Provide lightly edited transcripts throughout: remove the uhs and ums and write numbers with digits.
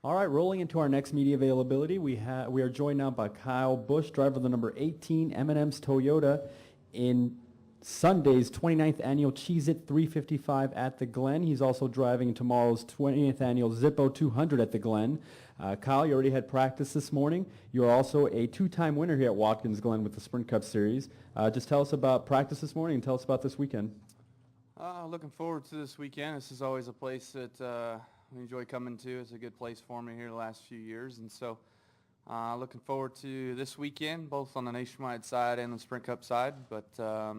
All right, rolling into our next media availability, we are joined now by Kyle Busch, driver of the number 18 M&M's Toyota in Sunday's 29th annual Cheez-It 355 at the Glen. He's also driving tomorrow's 20th annual Zippo 200 at the Glen. Kyle, you already had practice this morning. You're also a two-time winner here at Watkins Glen with the Sprint Cup Series. Just tell us about practice this morning and tell us about this weekend. Looking forward to this weekend. This is always a place that we enjoy coming to. It's a good place for me here the last few years, and so looking forward to this weekend, both on the nationwide side and the Sprint Cup side. But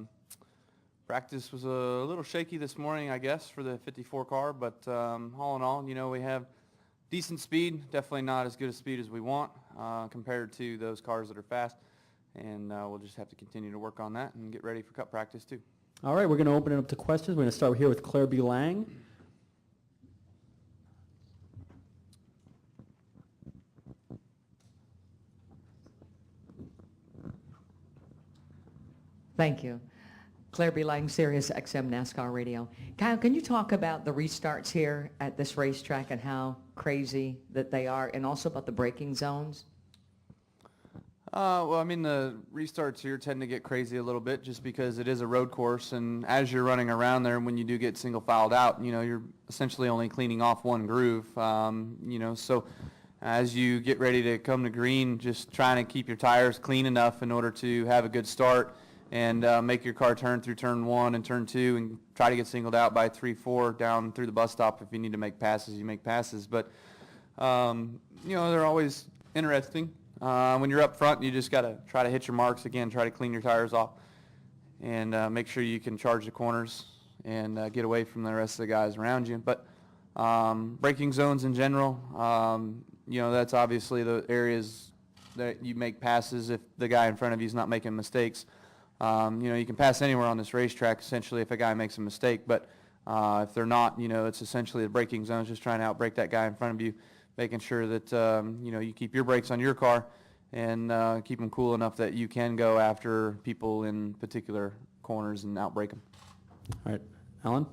practice was a little shaky this morning, I guess, for the 54 car, but all in all, we have decent speed, definitely not as good a speed as we want compared to those cars that are fast, and we'll just have to continue to work on that and get ready for Cup practice too. All right, we're going to open it up to questions. We're going to start here with Claire B. Lang. Thank you. Claire B. Lang, Sirius XM NASCAR Radio. Kyle, can you talk about the restarts here at this racetrack and how crazy that they are, and also about the braking zones? The restarts here tend to get crazy a little bit just because it is a road course, and as you're running around there, when you do get single filed out, you're essentially only cleaning off one groove, so as you get ready to come to green, just trying to keep your tires clean enough in order to have a good start and make your car turn through turn 1 and turn 2 and try to get singled out by 3, 4 down through the bus stop. If you need to make passes, you make passes. But, they're always interesting. When you're up front, you just got to try to hit your marks again, try to clean your tires off, and make sure you can charge the corners and get away from the rest of the guys around you. But braking zones in general, that's obviously the areas that you make passes if the guy in front of you is not making mistakes. You can pass anywhere on this racetrack essentially if a guy makes a mistake, but if they're not, it's essentially the braking zones, just trying to outbrake that guy in front of you, making sure that you keep your brakes on your car and keep them cool enough that you can go after people in particular corners and outbrake them. All right, Alan?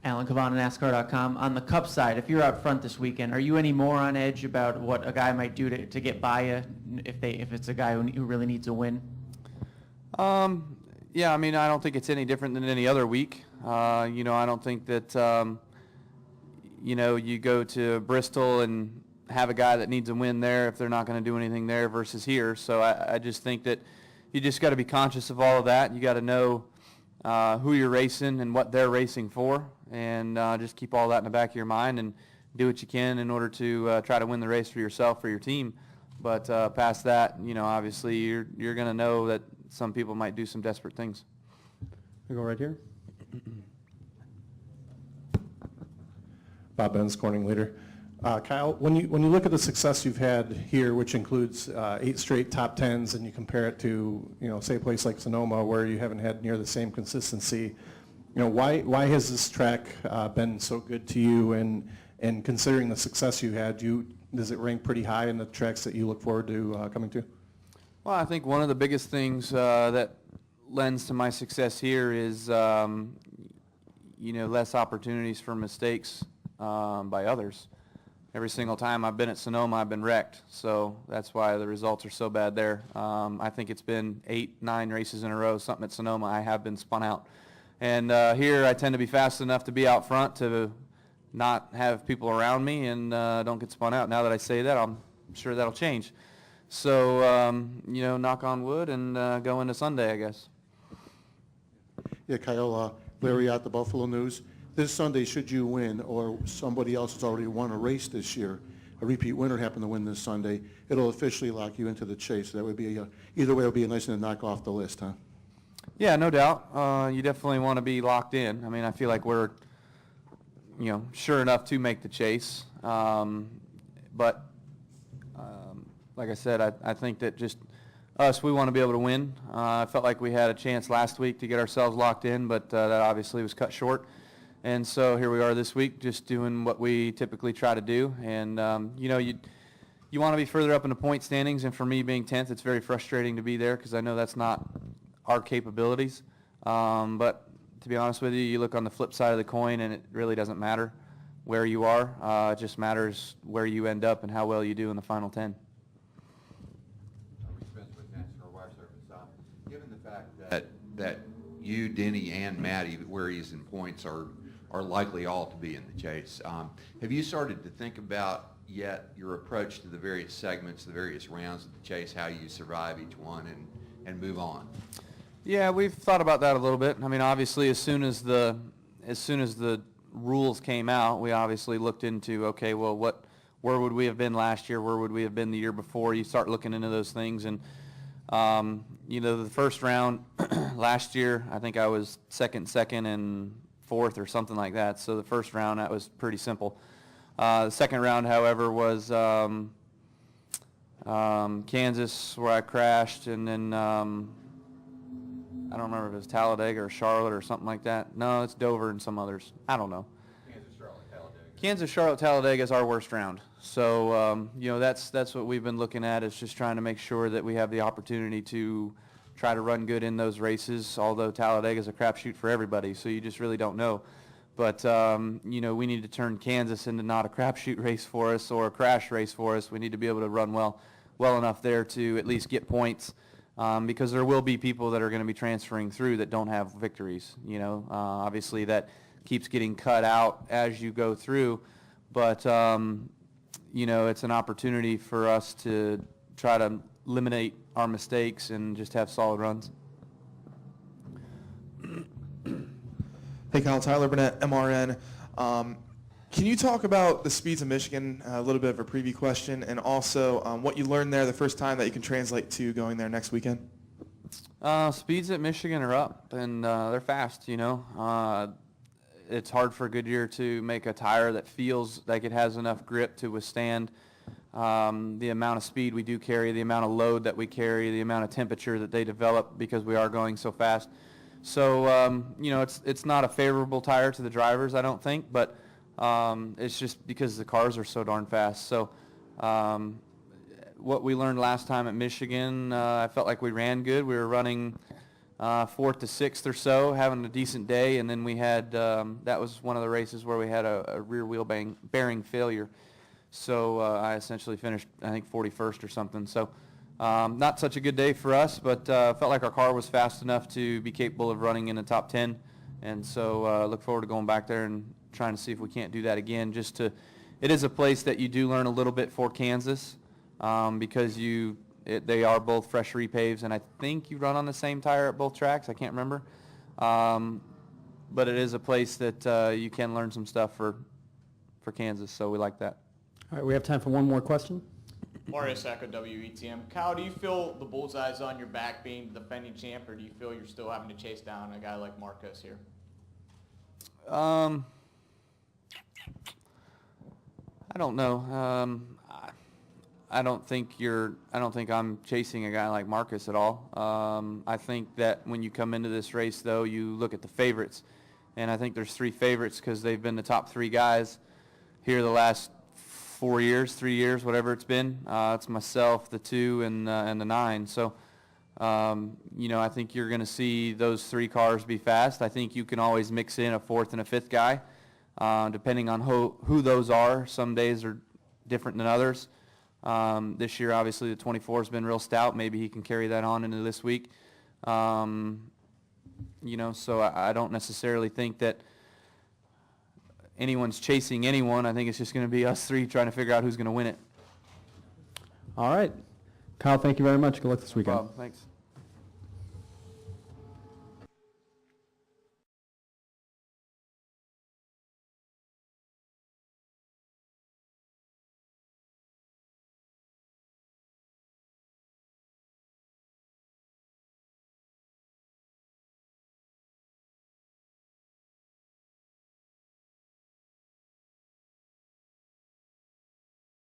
Alan Cavan, NASCAR.com. On the Cup side, if you're out front this weekend, are you any more on edge about what a guy might do to get by you if it's a guy who really needs a win? Yeah, I don't think it's any different than any other week. I don't think that, you go to Bristol and have a guy that needs a win there if they're not going to do anything there versus here. So I just think that you just got to be conscious of all of that. You got to know who you're racing and what they're racing for, and just keep all that in the back of your mind and do what you can in order to try to win the race for yourself, for your team. But past that, obviously you're going to know that some people might do some desperate things. We go right here. Bob Benz, Corning Leader. Kyle, when you look at the success you've had here, which includes 8 straight top 10s, and you compare it to say a place like Sonoma where you haven't had near the same consistency, why has this track been so good to you? And considering the success you had, does it rank pretty high in the tracks that you look forward to coming to? Well, I think one of the biggest things that lends to my success here is less opportunities for mistakes by others. Every single time I've been at Sonoma, I've been wrecked, so that's why the results are so bad there. I think it's been 8, 9 races in a row, something at Sonoma, I have been spun out. And here I tend to be fast enough to be out front to not have people around me and don't get spun out. Now that I say that, I'm sure that'll change. So, knock on wood and go into Sunday, I guess. Yeah, Kyle, Larry at the Buffalo News. This Sunday, should you win, or somebody else has already won a race this year, a repeat winner happened to win this Sunday, it'll officially lock you into the chase. That would be either way, it'll be a nice one to knock off the list, huh? Yeah, no doubt. You definitely want to be locked in. I feel like we're, sure enough to make the chase. But like I said, I think that just us, we want to be able to win. I felt like we had a chance last week to get ourselves locked in, but that obviously was cut short. And so here we are this week, just doing what we typically try to do. And, you want to be further up in the point standings, and for me being 10th, it's very frustrating to be there because I know that's not our capabilities. But to be honest with you, you look on the flip side of the coin, and it really doesn't matter. where you are. It just matters where you end up and how well you do in the final 10. Spence with NASCAR Wire Service. Given the fact that you, Denny, and Matty, where he's in points, are likely all to be in the chase, have you started to think about yet your approach to the various segments, the various rounds of the chase, how you survive each one and move on? Yeah, We've thought about that a little bit. I mean, obviously, as soon as the rules came out, we obviously looked into, okay, well, where would we have been last year? Where would we have been the year before? You start looking into those things, and the first round last year, I think I was second, and fourth, or something like that. So the first round, that was pretty simple. The second round, however, was Kansas, where I crashed, and then I don't remember if it was Talladega or Charlotte or something like that. No, it's Dover and some others. I don't know. Kansas, Charlotte, Talladega is our worst round. So, that's what we've been looking at, is just trying to make sure that we have the opportunity to try to run good in those races, although Talladega is a crapshoot for everybody, so you just really don't know. But, we need to turn Kansas into not a crapshoot race for us or a crash race for us. We need to be able to run well enough there to at least get points, because there will be people that are going to be transferring through that don't have victories. Obviously that keeps getting cut out as you go through, but it's an opportunity for us to try to eliminate our mistakes and just have solid runs. Hey Kyle, Tyler Burnett, MRN. Can you talk about the speeds of Michigan, a little bit of a preview question, and also what you learned there the first time that you can translate to going there next weekend? Speeds at Michigan are up, and they're fast, It's hard for Goodyear to make a tire that feels like it has enough grip to withstand the amount of speed we do carry, the amount of load that we carry, the amount of temperature that they develop because we are going so fast. So, it's not a favorable tire to the drivers, I don't think, but it's just because the cars are so darn fast. So what we learned last time at Michigan, I felt like we ran good. We were running 4th to 6th or so, having a decent day, and then we had, that was one of the races where we had a rear wheel bearing failure. So I essentially finished, I think, 41st or something. So not such a good day for us, but felt like our car was fast enough to be capable of running in the top 10. And so look forward to going back there and trying to see if we can't do that again. It is a place that you do learn a little bit for Kansas, because they are both fresh repaves, and I think you run on the same tire at both tracks. I can't remember. But it is a place that you can learn some stuff for Kansas, so we like that. All right, we have time for one more question. Mario Sacco, WETM. Kyle, do you feel the bullseye's on your back being the defending champ, or do you feel you're still having to chase down a guy like Marcus here? I don't know. I don't think I'm chasing a guy like Marcus at all. I think that when you come into this race, though, you look at the favorites, and I think there's 3 favorites because they've been the top 3 guys here the last 3 years, whatever it's been. It's myself, the 2, and the 9. So, I think you're going to see those 3 cars be fast. I think you can always mix in a 4th and a 5th guy, depending on who those are. Some days are different than others. This year, obviously, the 24 has been real stout. Maybe he can carry that on into this week. So I don't necessarily think that anyone's chasing anyone. I think it's just going to be us 3 trying to figure out who's going to win it. All right. Kyle, thank you very much. Good luck this weekend. Thanks.